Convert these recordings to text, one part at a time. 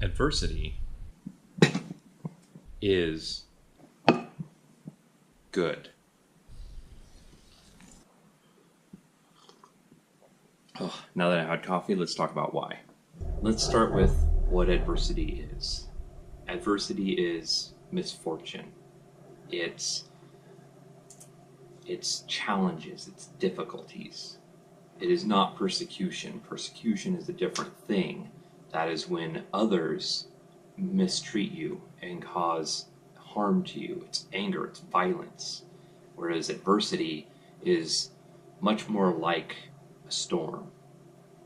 Adversity is good. Oh, now that I had coffee, let's talk about why. Let's start with what adversity is. Adversity is misfortune. It's challenges, it's difficulties. It is not persecution. Persecution is a different thing. That is when others mistreat you and cause harm to you. It's anger, it's violence. Whereas adversity is much more like a storm.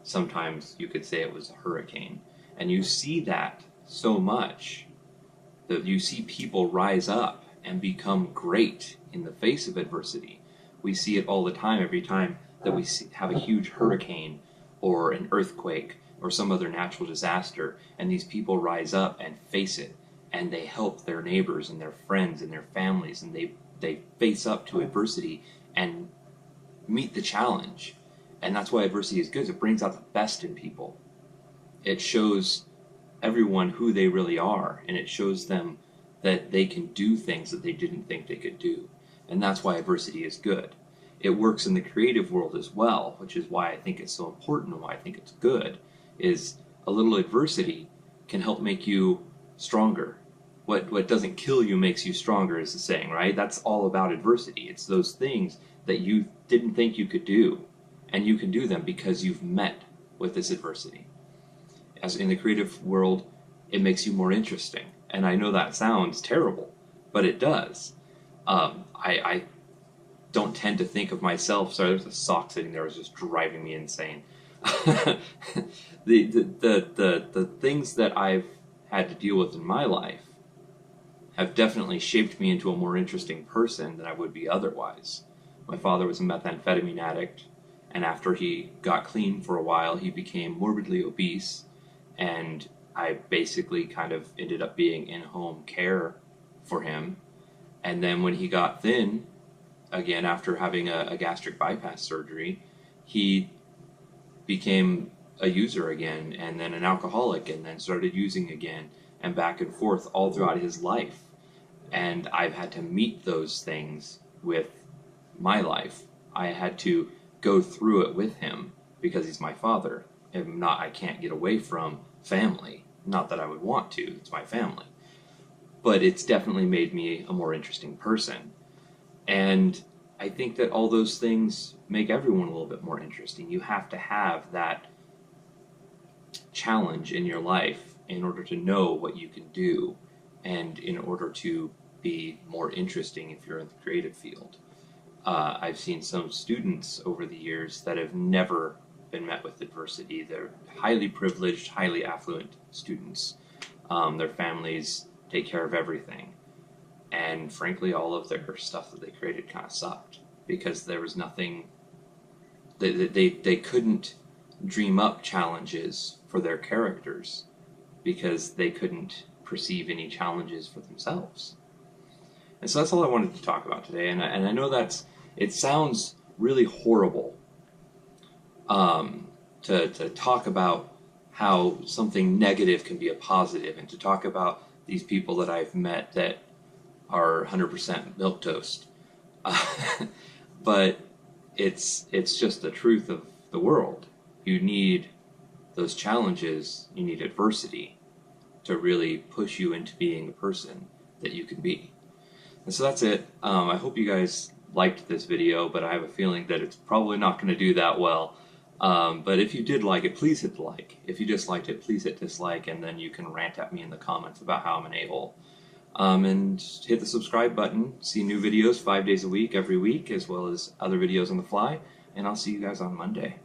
Sometimes you could say it was a hurricane. And you see that so much that you see people rise up and become great in the face of adversity. We see it all the time, every time that we have a huge hurricane or an earthquake or some other natural disaster, and these people rise up and face it, and they help their neighbors and their friends and their families, and they face up to adversity and meet the challenge. And that's why adversity is good. It brings out the best in people. It shows everyone who they really are, and it shows them that they can do things that they didn't think they could do. And that's why adversity is good. It works in the creative world as well, which is why I think it's so important and why I think it's good, is a little adversity can help make you stronger. What doesn't kill you makes you stronger is the saying, right? That's all about adversity. It's those things that you didn't think you could do, and you can do them because you've met with this adversity. As in the creative world, it makes you more interesting. And I know that sounds terrible, but it does. I don't tend to think of myself. Sorry, there's a sock sitting there. It was just driving me insane. The things that I've had to deal with in my life have definitely shaped me into a more interesting person than I would be otherwise. My father was a methamphetamine addict, and after he got clean for a while, he became morbidly obese, and I basically kind of ended up being in-home care for him. And then when he got thin, again, after having a gastric bypass surgery, he became a user again, and then an alcoholic, and then started using again, and back and forth all throughout his life. And I've had to meet those things with my life. I had to go through it with him because he's my father. And I can't get away from family. Not that I would want to, it's my family. But it's definitely made me a more interesting person. And I think that all those things make everyone a little bit more interesting. You have to have that challenge in your life in order to know what you can do and in order to be more interesting if you're in the creative field. I've seen some students over the years that have never been met with adversity. They're highly privileged, highly affluent students. Their families take care of everything. And frankly, all of their stuff that they created kind of sucked because there was nothing, they couldn't dream up challenges for their characters because they couldn't perceive any challenges for themselves. And so that's all I wanted to talk about today. And I know it sounds really horrible to talk about how something negative can be a positive, and to talk about these people that I've met that are 100% milquetoast. But it's just the truth of the world. You need those challenges, you need adversity to really push you into being the person that you can be. And so that's it. I hope you guys liked this video, but I have a feeling that it's probably not going to do that well. But if you did like it, please hit the like. If you disliked it, please hit dislike, and then you can rant at me in the comments about how I'm an a-hole. And hit the subscribe button. See new videos 5 days a week, every week, as well as other videos on the fly. And I'll see you guys on Monday.